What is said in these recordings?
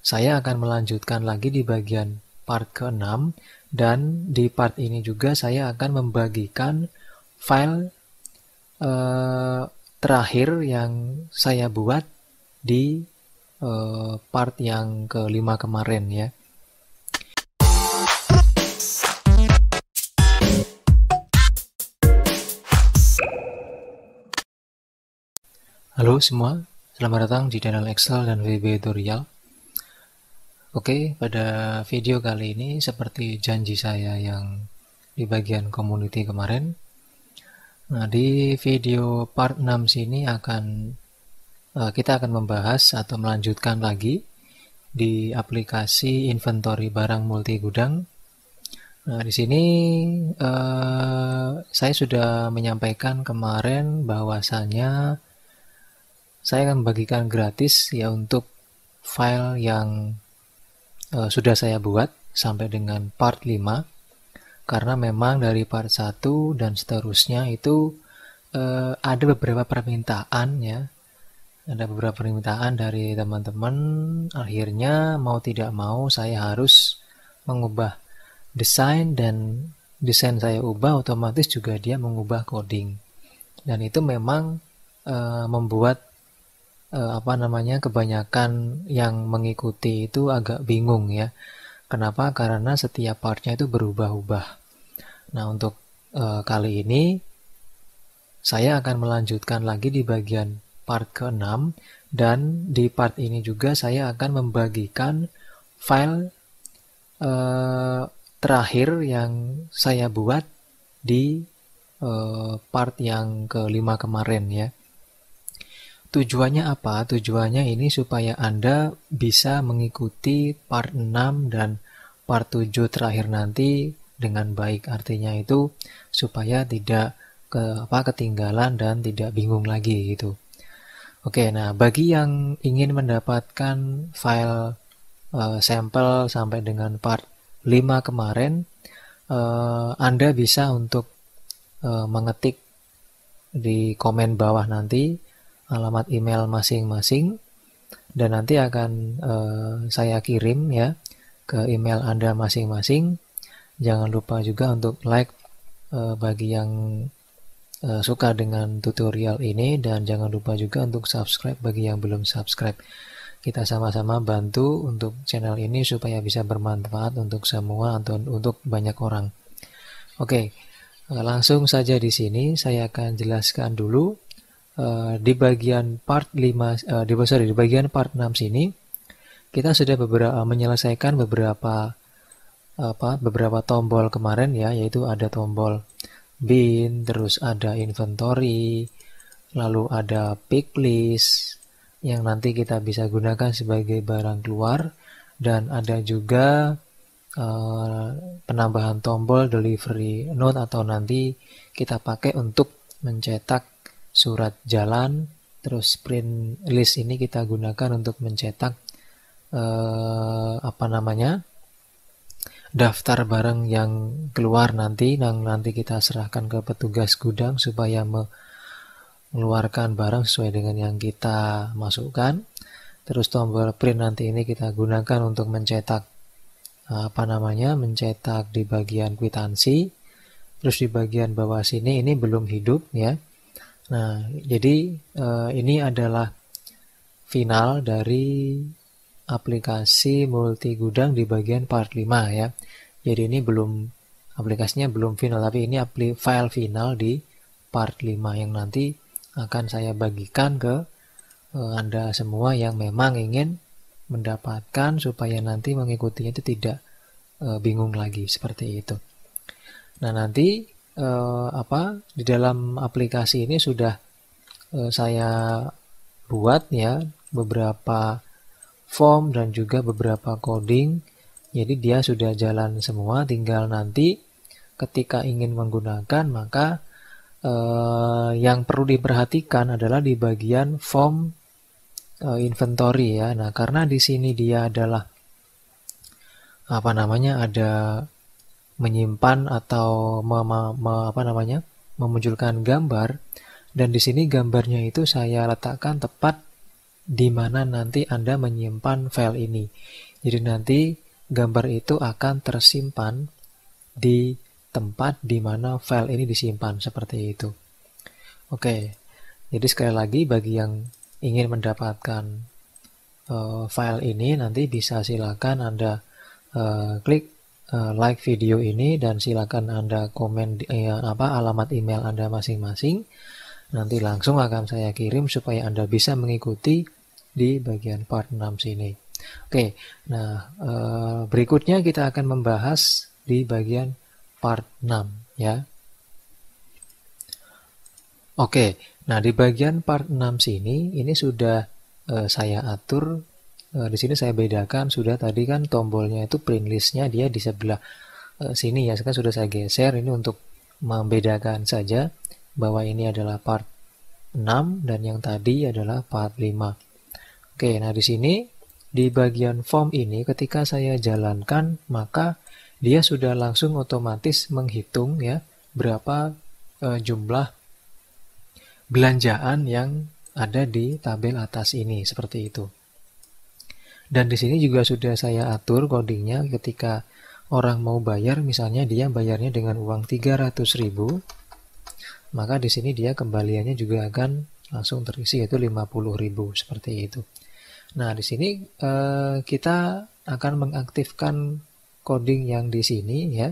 saya akan melanjutkan lagi di bagian part ke-6, dan di part ini juga saya akan membagikan file terakhir yang saya buat di part yang ke-5 kemarin ya. Halo semua, selamat datang di channel Excel dan VB Tutorial. Oke, pada video kali ini seperti janji saya yang di bagian community kemarin, nah di video part 6 sini kita akan membahas atau melanjutkan lagi di aplikasi inventory barang multi gudang. Nah, di sini saya sudah menyampaikan kemarin bahwasanya saya akan membagikan gratis ya untuk file yang sudah saya buat sampai dengan part 5, karena memang dari part 1 dan seterusnya itu ada beberapa permintaan ya. Ada beberapa permintaan dari teman-teman, akhirnya mau tidak mau saya harus mengubah desain, dan desain saya ubah otomatis juga dia mengubah coding. Dan itu memang membuat kebanyakan yang mengikuti itu agak bingung ya. Kenapa? Karena setiap partnya itu berubah-ubah. Nah, untuk kali ini saya akan melanjutkan lagi di bagian part ke-6, dan di part ini juga saya akan membagikan file terakhir yang saya buat di part yang ke-5 kemarin ya. Tujuannya apa? Tujuannya ini supaya Anda bisa mengikuti part 6 dan part 7 terakhir nanti dengan baik. Artinya itu supaya tidak ketinggalan dan tidak bingung lagi gitu. Oke, nah bagi yang ingin mendapatkan file sampel sampai dengan part 5 kemarin, Anda bisa untuk mengetik di komen bawah nanti alamat email masing-masing, dan nanti akan saya kirim ya ke email Anda masing-masing. Jangan lupa juga untuk like bagi yang suka dengan tutorial ini, dan jangan lupa juga untuk subscribe bagi yang belum subscribe. Kita sama-sama bantu untuk channel ini supaya bisa bermanfaat untuk semua atau untuk banyak orang. Oke, langsung saja di sini saya akan jelaskan dulu. Di bagian part 5 di bagian part 6 sini kita sudah menyelesaikan beberapa tombol kemarin ya, yaitu ada tombol bin, terus ada inventory, lalu ada pick list yang nanti kita bisa gunakan sebagai barang keluar, dan ada juga penambahan tombol delivery note atau nanti kita pakai untuk mencetak surat jalan. Terus print list ini kita gunakan untuk mencetak daftar barang yang keluar nanti kita serahkan ke petugas gudang supaya mengeluarkan barang sesuai dengan yang kita masukkan. Terus tombol print nanti ini kita gunakan untuk mencetak mencetak di bagian kwitansi. Terus di bagian bawah sini ini belum hidup ya. Nah, jadi ini adalah final dari aplikasi multi gudang di bagian part 5 ya. Jadi ini aplikasinya belum final, tapi ini file final di part 5 yang nanti akan saya bagikan ke Anda semua yang memang ingin mendapatkan supaya nanti mengikutinya itu tidak bingung lagi seperti itu. Nah, nanti di dalam aplikasi ini sudah saya buat ya beberapa form dan juga beberapa coding. Jadi dia sudah jalan semua, tinggal nanti ketika ingin menggunakan maka yang perlu diperhatikan adalah di bagian form inventory ya. Nah, karena di sini dia adalah ada menyimpan atau memunculkan gambar, dan di sini gambarnya itu saya letakkan tepat di mana nanti Anda menyimpan file ini. Jadi nanti gambar itu akan tersimpan di tempat di mana file ini disimpan, seperti itu. Oke, jadi sekali lagi bagi yang ingin mendapatkan file ini, nanti bisa silakan Anda klik like video ini dan silakan Anda komen alamat email Anda masing-masing. Nanti langsung akan saya kirim supaya Anda bisa mengikuti di bagian part 6 sini. Oke, nah berikutnya kita akan membahas di bagian part 6 ya. Oke, nah di bagian part 6 sini ini sudah saya atur. Di sini saya bedakan, sudah tadi kan tombolnya itu print listnya dia di sebelah sini ya. Sekarang sudah saya geser ini untuk membedakan saja bahwa ini adalah part 6 dan yang tadi adalah part 5. Oke, nah di sini di bagian form ini ketika saya jalankan maka dia sudah langsung otomatis menghitung ya berapa jumlah belanjaan yang ada di tabel atas ini, seperti itu. Dan di sini juga sudah saya atur codingnya ketika orang mau bayar, misalnya dia bayarnya dengan uang 300.000, maka di sini dia kembaliannya juga akan langsung terisi yaitu 50.000, seperti itu. Nah, di sini kita akan mengaktifkan coding yang di sini ya.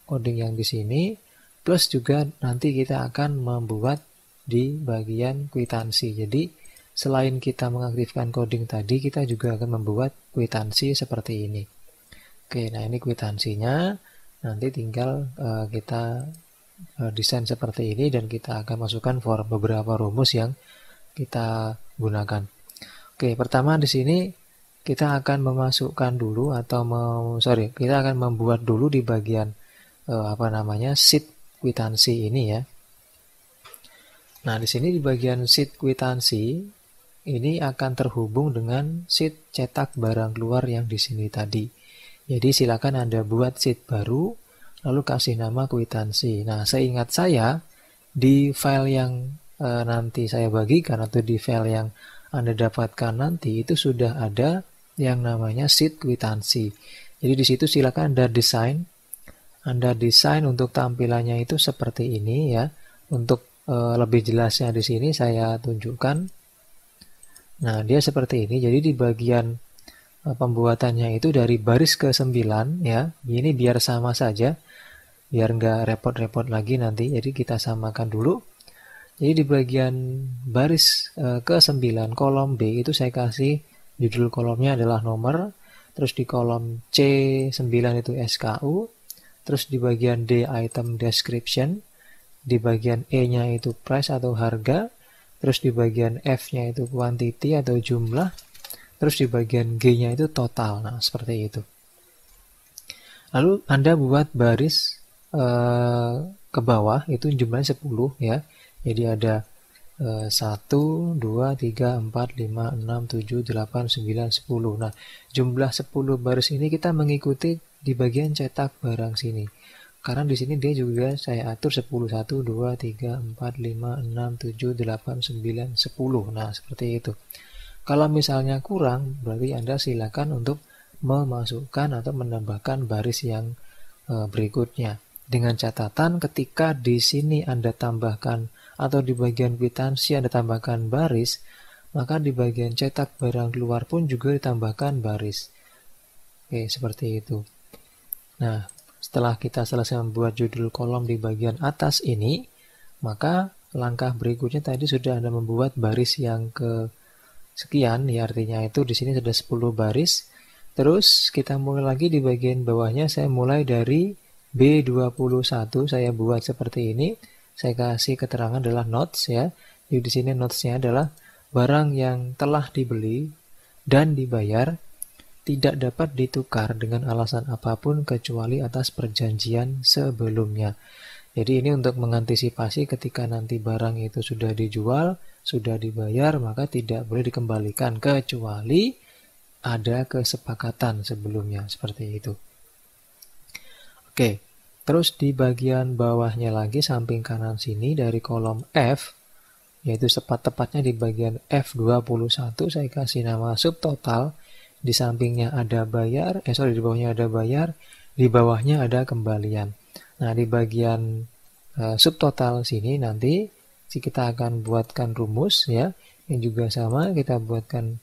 Coding yang di sini plus juga nanti kita akan membuat di bagian kwitansi. Jadi selain kita mengaktifkan coding tadi, kita juga akan membuat kwitansi seperti ini. Oke, nah ini kwitansinya. Nanti tinggal kita desain seperti ini dan kita akan masukkan beberapa rumus yang kita gunakan. Oke, pertama di sini kita akan memasukkan dulu kita akan membuat dulu di bagian sheet kwitansi ini ya. Nah, di sini di bagian sheet kwitansi ini akan terhubung dengan sheet cetak barang keluar yang di sini tadi. Jadi silakan Anda buat sheet baru lalu kasih nama kwitansi. Nah, seingat saya di file yang nanti saya bagikan atau di file yang Anda dapatkan nanti itu sudah ada yang namanya sheet kwitansi. Jadi di situ silakan Anda desain untuk tampilannya itu seperti ini ya. Untuk lebih jelasnya di sini saya tunjukkan. Nah, dia seperti ini. Jadi di bagian pembuatannya itu dari baris ke 9 ya. Ini biar sama saja. Biar nggak repot-repot lagi nanti. Jadi kita samakan dulu. Jadi di bagian baris ke 9 kolom B itu saya kasih judul kolomnya adalah nomor. Terus di kolom C9 itu SKU. Terus di bagian D item description. Di bagian E-nya itu price atau harga. Terus di bagian F-nya itu quantity atau jumlah. Terus di bagian G-nya itu total. Nah, seperti itu. Lalu Anda buat baris ke bawah itu jumlahnya 10 ya. Jadi ada 1, 2, 3, 4, 5, 6, 7, 8, 9, 10. Nah, jumlah 10 baris ini kita mengikuti di bagian cetak barang sini. Karena di sini dia juga saya atur 10, 1, 2, 3, 4, 5, 6, 7, 8, 9, 10. Nah, seperti itu. Kalau misalnya kurang, berarti Anda silakan untuk memasukkan atau menambahkan baris yang berikutnya. Dengan catatan ketika di sini Anda tambahkan atau di bagian kwitansi Anda tambahkan baris, maka di bagian cetak barang keluar pun juga ditambahkan baris. Oke, seperti itu. Nah, setelah kita selesai membuat judul kolom di bagian atas ini, maka langkah berikutnya tadi sudah Anda membuat baris yang ke sekian, ya artinya itu di sini sudah 10 baris. Terus kita mulai lagi di bagian bawahnya, saya mulai dari B21, saya buat seperti ini. Saya kasih keterangan adalah notes ya. Jadi di sini notesnya adalah barang yang telah dibeli dan dibayar tidak dapat ditukar dengan alasan apapun kecuali atas perjanjian sebelumnya. Jadi ini untuk mengantisipasi ketika nanti barang itu sudah dijual, sudah dibayar, maka tidak boleh dikembalikan kecuali ada kesepakatan sebelumnya, seperti itu. Oke, terus di bagian bawahnya lagi samping kanan sini dari kolom F, yaitu tepat-tepatnya di bagian F21 saya kasih nama subtotal, di sampingnya ada bayar, di bawahnya ada bayar, di bawahnya ada kembalian. Nah, di bagian subtotal sini nanti kita akan buatkan rumus ya, yang juga sama kita buatkan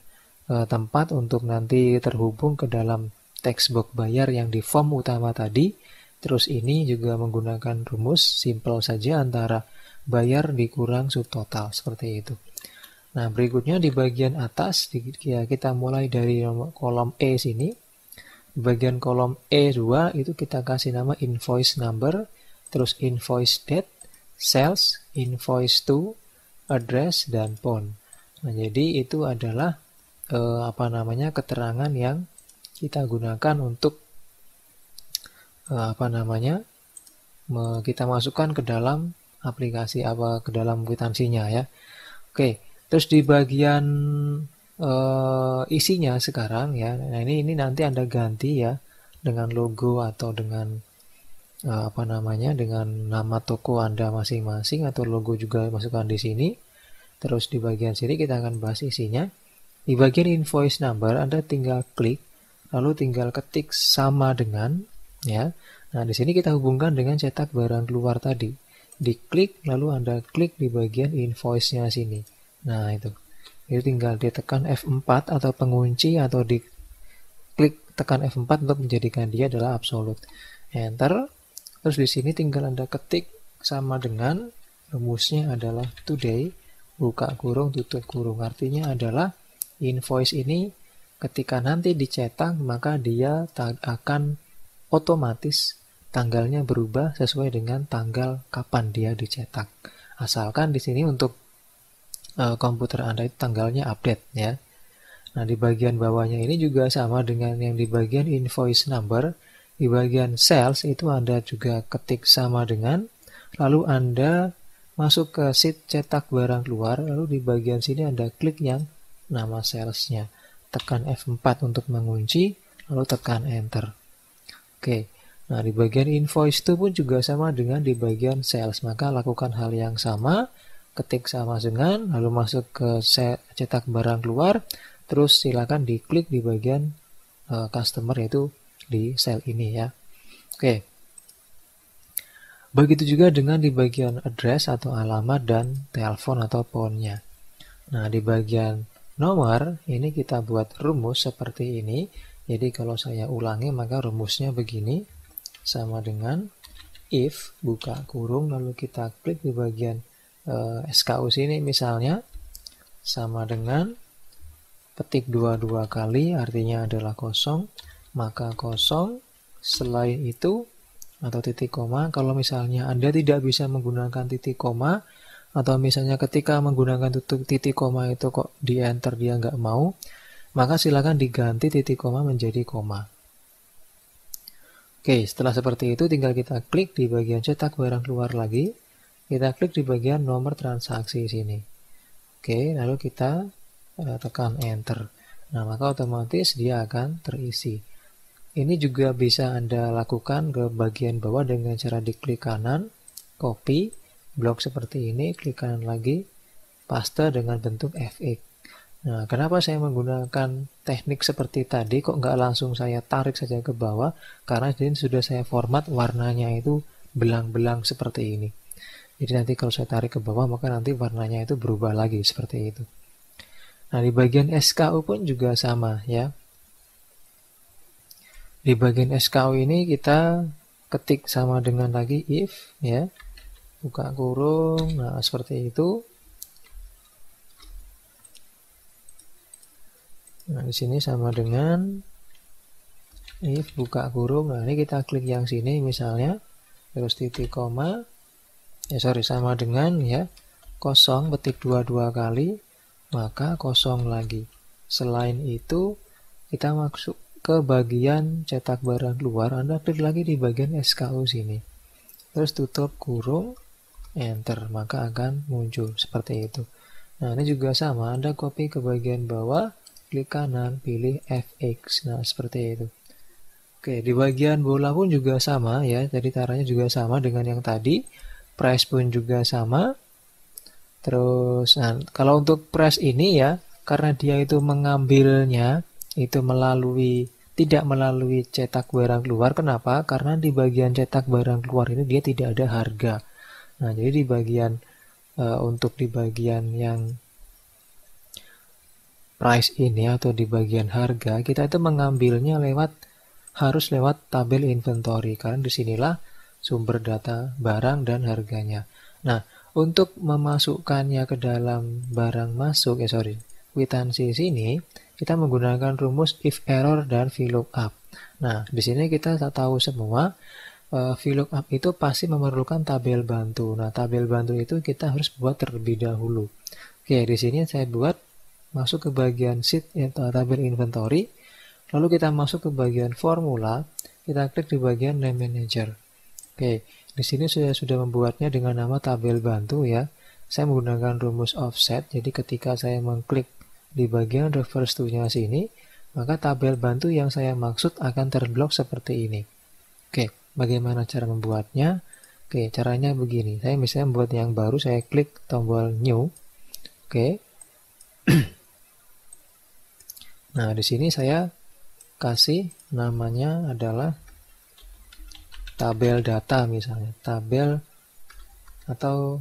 tempat untuk nanti terhubung ke dalam text box bayar yang di form utama tadi. Terus ini juga menggunakan rumus simple saja antara bayar dikurang subtotal, seperti itu. Nah, berikutnya di bagian atas kita mulai dari kolom E sini. Di bagian kolom E2 itu kita kasih nama invoice number, terus invoice date, sales, invoice to, address, dan phone. Nah, jadi itu adalah keterangan yang kita gunakan untuk kita masukkan ke dalam aplikasi ke dalam kwitansinya ya. Oke, terus di bagian isinya sekarang ya. Nah, ini nanti Anda ganti ya dengan logo atau dengan dengan nama toko Anda masing-masing, atau logo juga masukkan di sini. Terus di bagian sini kita akan bahas isinya. Di bagian invoice number Anda tinggal klik, lalu tinggal ketik sama dengan ya. Nah, di sini kita hubungkan dengan cetak barang keluar tadi. Diklik, lalu Anda klik di bagian invoice-nya sini. Nah, itu tinggal ditekan F4 atau pengunci, atau diklik tekan F4 untuk menjadikan dia adalah absolute. Enter. Terus di sini tinggal Anda ketik sama dengan, rumusnya adalah today, buka kurung, tutup kurung. Artinya adalah invoice ini ketika nanti dicetak, maka dia akan otomatis tanggalnya berubah sesuai dengan tanggal kapan dia dicetak. Asalkan di sini untuk komputer Anda itu tanggalnya update ya. Nah, di bagian bawahnya ini juga sama dengan yang di bagian invoice number. Di bagian sales itu Anda juga ketik sama dengan, lalu Anda masuk ke sheet cetak barang keluar, lalu di bagian sini Anda klik yang nama salesnya. Tekan F4 untuk mengunci, lalu tekan enter. Oke, nah di bagian invoice itu pun juga sama dengan di bagian sales. Maka lakukan hal yang sama, ketik sama dengan, lalu masuk ke cetak barang keluar, terus silakan diklik di bagian customer, yaitu di sel ini ya. Oke, begitu juga dengan di bagian address atau alamat dan telepon atau phone-nya. Nah, di bagian nomor ini kita buat rumus seperti ini. Jadi kalau saya ulangi maka rumusnya begini, sama dengan if, buka kurung, lalu kita klik di bagian SKU sini misalnya, sama dengan petik 22 kali, artinya adalah kosong, maka kosong, selain itu, atau titik koma. Kalau misalnya Anda tidak bisa menggunakan titik koma, atau misalnya ketika menggunakan titik koma itu kok di enter dia nggak mau, maka silakan diganti titik koma menjadi koma. Oke, setelah seperti itu tinggal kita klik di bagian cetak barang keluar lagi. Kita klik di bagian nomor transaksi sini. Oke, lalu kita tekan enter. Nah, maka otomatis dia akan terisi. Ini juga bisa Anda lakukan ke bagian bawah dengan cara diklik kanan, copy, blok seperti ini, klik kanan lagi, paste dengan bentuk fx. Nah, kenapa saya menggunakan teknik seperti tadi, kok nggak langsung saya tarik saja ke bawah? Karena ini sudah saya format warnanya itu belang-belang seperti ini. Jadi nanti kalau saya tarik ke bawah, maka nanti warnanya itu berubah lagi seperti itu. Nah, di bagian SKU pun juga sama ya. Di bagian SKU ini kita ketik sama dengan lagi if ya. Buka kurung, nah seperti itu. Nah, di sini sama dengan if, buka kurung. Nah, ini kita klik yang sini misalnya, terus titik koma, sama dengan ya, kosong, petik 22 kali, maka kosong lagi. Selain itu, kita masuk ke bagian cetak barang keluar, Anda klik lagi di bagian SKU sini. Terus tutup kurung, enter, maka akan muncul seperti itu. Nah, ini juga sama, Anda copy ke bagian bawah, klik kanan, pilih fx. Nah, seperti itu. Oke, di bagian bola pun juga sama ya, jadi caranya juga sama dengan yang tadi. Price pun juga sama. Terus, nah, kalau untuk press ini ya, karena dia itu mengambilnya itu tidak melalui cetak barang keluar. Kenapa? Karena di bagian cetak barang keluar ini dia tidak ada harga. Nah, jadi di bagian untuk di bagian yang price ini atau di bagian harga, kita itu mengambilnya harus lewat tabel inventory, karena disinilah sumber data barang dan harganya. Nah, untuk memasukkannya ke dalam barang masuk, kwitansi sini, kita menggunakan rumus if error dan VLOOKUP. Nah, di sini kita tahu semua VLOOKUP itu pasti memerlukan tabel bantu. Nah, tabel bantu itu kita harus buat terlebih dahulu. Oke, di sini saya buat masuk ke bagian sheet atau tabel inventory, lalu kita masuk ke bagian formula, kita klik di bagian name manager. Oke, di sini saya sudah membuatnya dengan nama tabel bantu ya. Saya menggunakan rumus offset, jadi ketika saya mengklik di bagian reverse to-nya sini, maka tabel bantu yang saya maksud akan terblok seperti ini. Oke, bagaimana cara membuatnya? Oke, caranya begini. Saya misalnya membuat yang baru, saya klik tombol new. Oke. Nah, di sini saya kasih namanya adalah tabel data misalnya, tabel atau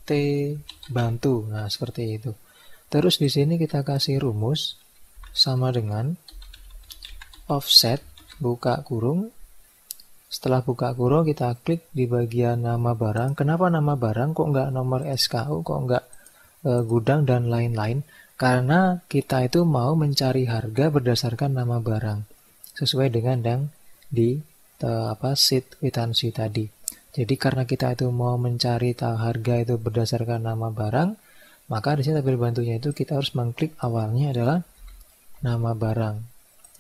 T bantu. Nah, seperti itu. Terus di sini kita kasih rumus sama dengan offset buka kurung. Setelah buka kurung kita klik di bagian nama barang. Kenapa nama barang? Kok nggak nomor SKU? Kok nggak gudang dan lain-lain? Karena kita itu mau mencari harga berdasarkan nama barang sesuai dengan yang di sheet kwitansi tadi. Jadi karena kita itu mau mencari harga itu berdasarkan nama barang, maka di sini tabel bantunya itu kita harus mengklik awalnya adalah nama barang.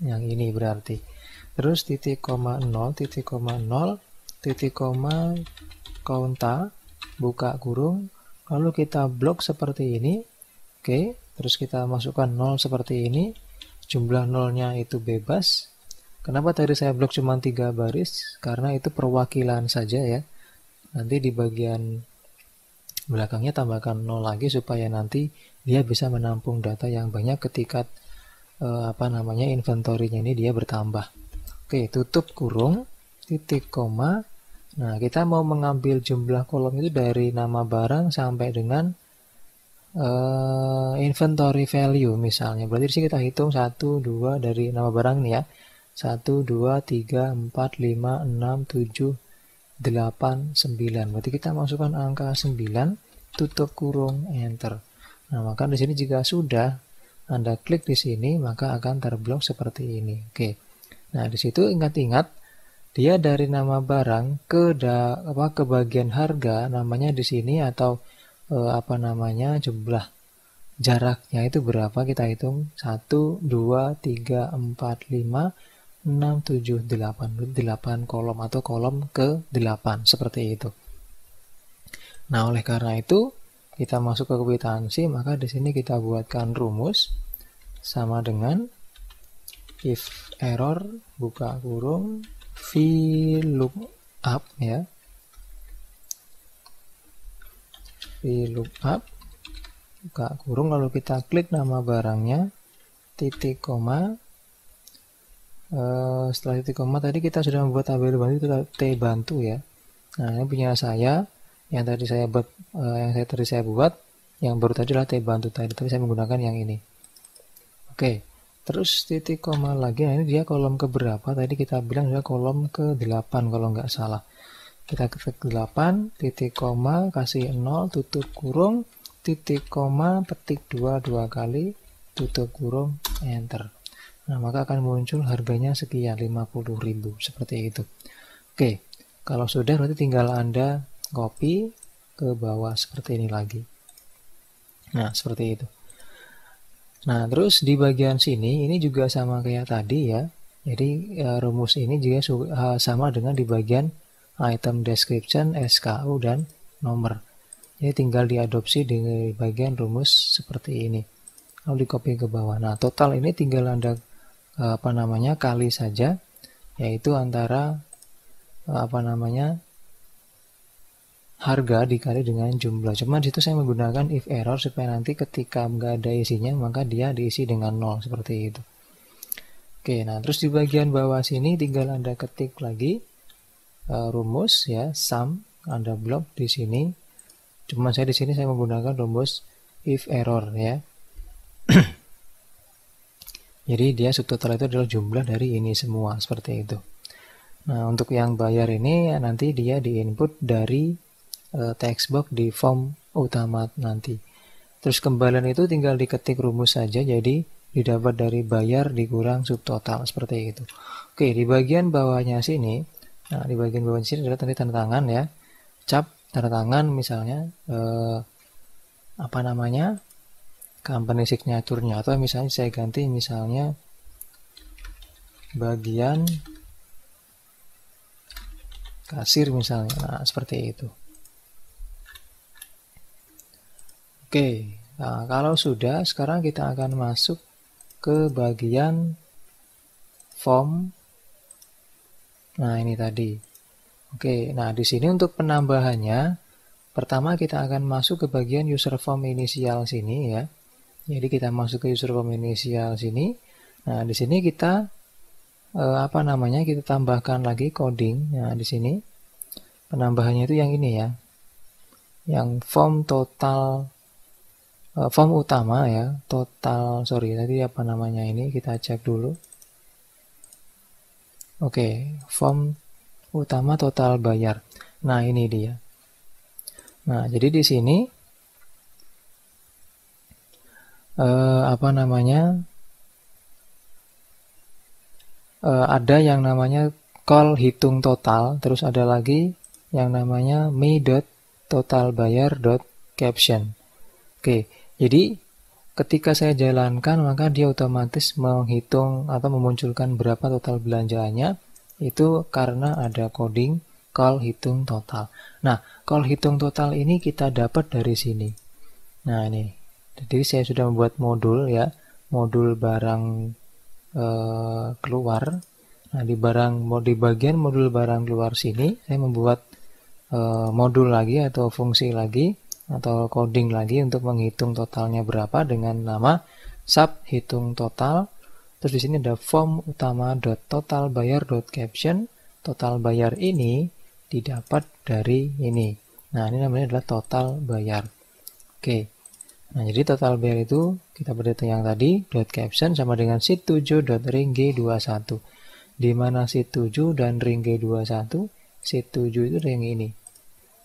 Yang ini berarti. Terus titik koma 0, titik koma konta, buka kurung, lalu kita blok seperti ini. Oke. Terus kita masukkan 0 seperti ini, jumlah nolnya itu bebas. Kenapa tadi saya blok cuma 3 baris? Karena itu perwakilan saja ya. Nanti di bagian belakangnya tambahkan 0 lagi supaya nanti dia bisa menampung data yang banyak ketika inventorinya ini dia bertambah. Oke, tutup kurung, titik koma. Nah, kita mau mengambil jumlah kolom itu dari nama barang sampai dengan inventory value misalnya. Berarti di sini kita hitung 1, 2 dari nama barang nih ya. 1, 2, 3, 4, 5, 6, 7, 8, 9. Berarti kita masukkan angka 9, tutup kurung, enter. Nah, maka di sini jika sudah Anda klik di sini, maka akan terblok seperti ini. Oke. Nah, di situ ingat-ingat dia dari nama barang ke bagian harga, namanya di sini atau jumlah jaraknya itu berapa, kita hitung 1, 2, 3, 4, 5, 6, 7, 8 kolom atau kolom ke 8 seperti itu. Nah, oleh karena itu kita masuk ke kwitansi, maka di sini kita buatkan rumus sama dengan if error buka kurung VLOOKUP ya. VLOOKUP buka kurung, lalu kita klik nama barangnya, titik koma. Setelah titik koma tadi kita sudah membuat tabel bantu itu T bantu ya. Nah, ini punya saya yang tadi saya buat, yang baru tadi adalah T bantu tadi, tapi saya menggunakan yang ini. Oke, terus titik koma lagi. Nah, ini dia kolom ke berapa? Tadi kita bilang adalah kolom ke 8 kalau nggak salah. Kita klik 8, titik koma, kasih 0, tutup kurung, titik koma, petik 2 kali, tutup kurung, enter. Nah, maka akan muncul harganya sekian, 50.000, seperti itu. Oke, kalau sudah berarti tinggal Anda copy ke bawah seperti ini lagi. Nah, seperti itu. Nah, terus di bagian sini, ini juga sama kayak tadi ya. Jadi, rumus ini juga sama dengan di bagian item description, SKU, dan nomor. Jadi tinggal diadopsi di bagian rumus seperti ini. Lalu di copy ke bawah. Nah, total ini tinggal Anda kali saja, yaitu antara harga dikali dengan jumlah. Cuma di situ saya menggunakan if error supaya nanti ketika nggak ada isinya maka dia diisi dengan 0 seperti itu. Oke, nah terus di bagian bawah sini tinggal Anda ketik lagi rumus ya, sum, Anda blok di sini. Cuma saya di sini saya menggunakan rumus if error ya. Jadi dia subtotal itu adalah jumlah dari ini semua seperti itu. Nah, untuk yang bayar ini nanti dia diinput dari text box di form utama nanti. Terus kembalian itu tinggal diketik rumus saja, jadi didapat dari bayar dikurang subtotal seperti itu. Oke, di bagian bawahnya sini, nah di bagian bawahnya sini adalah tanda tangan ya, cap tanda tangan misalnya apa namanya company signature-nya, atau misalnya saya ganti misalnya bagian kasir misalnya, nah seperti itu. Oke, nah kalau sudah, sekarang kita akan masuk ke bagian form. Nah ini tadi. Oke, nah di sini untuk penambahannya, pertama kita akan masuk ke bagian user form inisial sini ya. Jadi kita masuk ke user form inisial sini. Nah di sini kita kita tambahkan lagi coding. Nah di sini penambahannya itu yang ini ya, yang form total. Form utama ya, tadi apa namanya ini, kita cek dulu. Oke, form utama total bayar. Nah, ini dia. Nah, jadi di sini ada yang namanya call hitung total, terus ada lagi yang namanya me.totalbayar.caption. Oke, jadi ketika saya jalankan maka dia otomatis menghitung atau memunculkan berapa total belanjaannya, itu karena ada coding call hitung total. Nah, call hitung total ini kita dapat dari sini. Nah, ini. Jadi saya sudah membuat modul ya, modul barang keluar. Nah, di bagian modul barang keluar sini saya membuat modul lagi atau fungsi lagi atau coding lagi untuk menghitung totalnya berapa dengan nama sub hitung total. Terus di sini ada form utama.totalbayar.caption. Total bayar ini didapat dari ini. Nah, ini namanya adalah total bayar. Oke. Nah, jadi total bayar itu kita berdata yang tadi .caption sama dengan sheet7.ring.g21. Di mana sheet7 dan ring G21, sheet7 itu yang ini.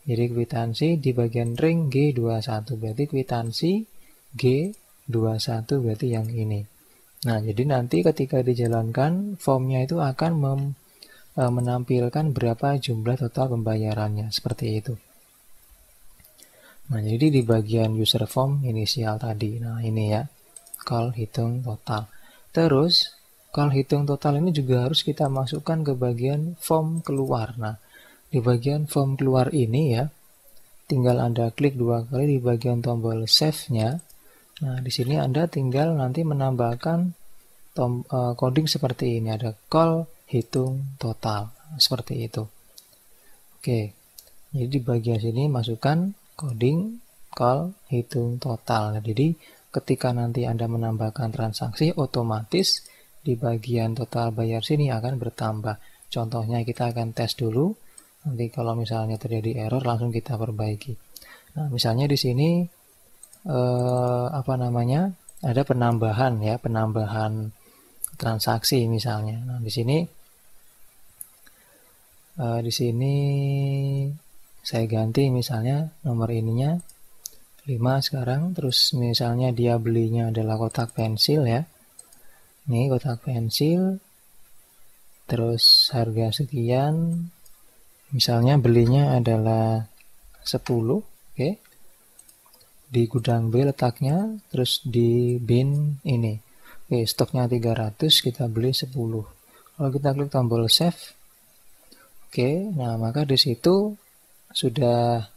Jadi kwitansi di bagian ring G21 berarti kwitansi G21 berarti yang ini. Nah, jadi nanti ketika dijalankan formnya itu akan menampilkan berapa jumlah total pembayarannya seperti itu. Nah, jadi di bagian user form inisial tadi. Nah, ini ya, call hitung total. Terus call hitung total ini juga harus kita masukkan ke bagian form keluar. Nah, di bagian form keluar ini ya, tinggal Anda klik 2 kali di bagian tombol save-nya. Nah, di sini Anda tinggal nanti menambahkan coding seperti ini. Ada call hitung total. Seperti itu. Oke. Jadi di bagian sini masukkan coding call hitung total. Nah, jadi ketika nanti Anda menambahkan transaksi, otomatis di bagian total bayar sini akan bertambah. Contohnya kita akan tes dulu. Nanti kalau misalnya terjadi error langsung kita perbaiki. Nah, misalnya di sini ada penambahan ya, penambahan transaksi misalnya. Nah, di sini saya ganti misalnya nomor ininya 5 sekarang, terus misalnya dia belinya adalah kotak pensil ya. Ini kotak pensil, terus harga sekian, misalnya belinya adalah 10, oke. Di gudang B letaknya, terus di bin ini. Oke, stoknya 300, kita beli 10. Kalau kita klik tombol save, oke, nah maka di situ sudah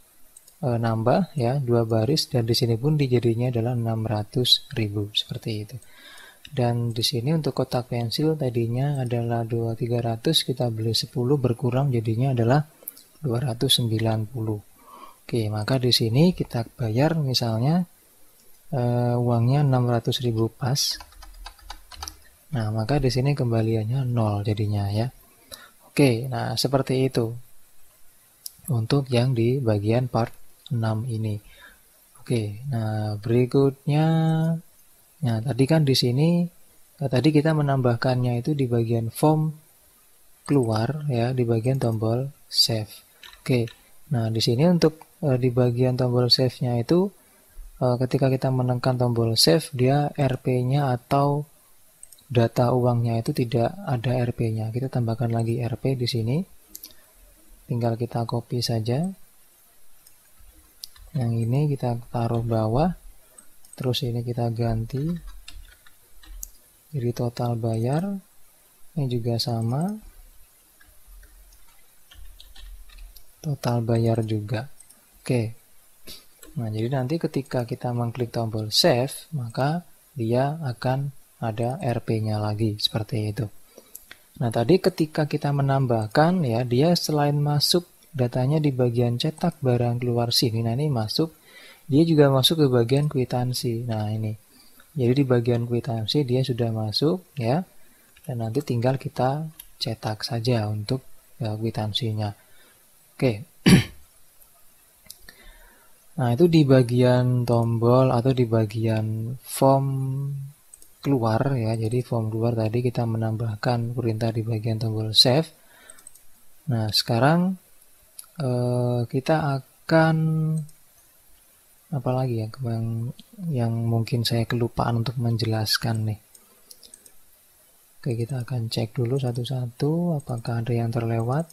nambah ya 2 baris, dan di sini pun dijadinya adalah 600.000 seperti itu. Dan di sini untuk kotak pensil tadinya adalah 300, kita beli 10 berkurang jadinya adalah 290. Oke, maka di sini kita bayar misalnya uangnya 600.000 pas. Nah, maka di sini kembaliannya 0 jadinya ya. Oke, nah seperti itu untuk yang di bagian part 6 ini. Oke, nah berikutnya, nah tadi kan di sini tadi kita menambahkannya itu di bagian form keluar ya, di bagian tombol save. Oke, nah di sini untuk di bagian tombol save-nya itu ketika kita menekan tombol save, dia RP-nya atau data uangnya itu tidak ada RP-nya. Kita tambahkan lagi RP di sini. Tinggal kita copy saja. Yang ini kita taruh bawah. Terus ini kita ganti. Jadi total bayar. Ini juga sama. Total bayar juga. Oke. Nah, jadi nanti ketika kita mengklik tombol save, maka dia akan ada RP-nya lagi, seperti itu. Nah, tadi ketika kita menambahkan, ya, dia selain masuk datanya di bagian cetak barang keluar sini, nah ini masuk, dia juga masuk ke bagian kwitansi. Nah, ini. Jadi di bagian kwitansi dia sudah masuk, ya, dan nanti tinggal kita cetak saja untuk kwitansinya. Oke. Nah, itu di bagian tombol atau di bagian form keluar ya. Jadi form keluar tadi kita menambahkan perintah di bagian tombol save. Nah, sekarang kita akan apa lagi ya yang mungkin saya kelupaan untuk menjelaskan nih. Oke, kita akan cek dulu satu-satu apakah ada yang terlewat.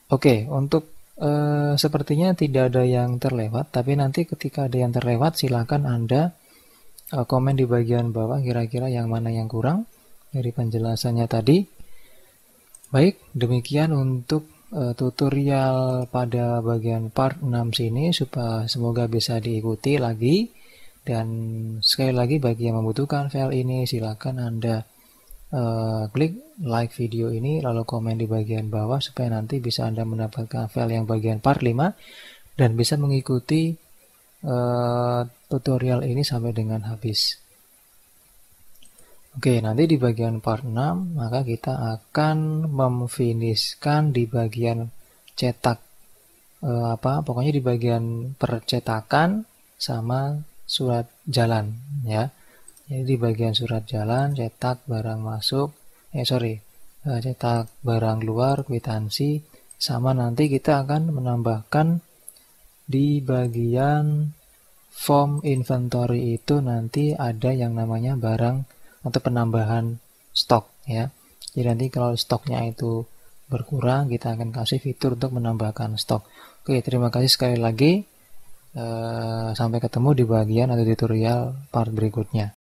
Oke, untuk sepertinya tidak ada yang terlewat, tapi nanti ketika ada yang terlewat silakan Anda komen di bagian bawah kira-kira yang mana yang kurang dari penjelasannya tadi. Baik, demikian untuk tutorial pada bagian part 6 sini, semoga bisa diikuti lagi. Dan sekali lagi bagi yang membutuhkan file ini silakan Anda klik like video ini lalu komen di bagian bawah supaya nanti bisa Anda mendapatkan file yang bagian part 5 dan bisa mengikuti tutorial ini sampai dengan habis. Oke, nanti di bagian part 6 maka kita akan memfinishkan di bagian cetak pokoknya di bagian percetakan sama surat jalan ya. Jadi di bagian surat jalan, cetak barang masuk, cetak barang keluar, kwitansi, sama nanti kita akan menambahkan di bagian form inventory itu nanti ada yang namanya barang atau penambahan stok ya. Jadi nanti kalau stoknya itu berkurang, kita akan kasih fitur untuk menambahkan stok. Oke, terima kasih sekali lagi. Sampai ketemu di bagian atau tutorial part berikutnya.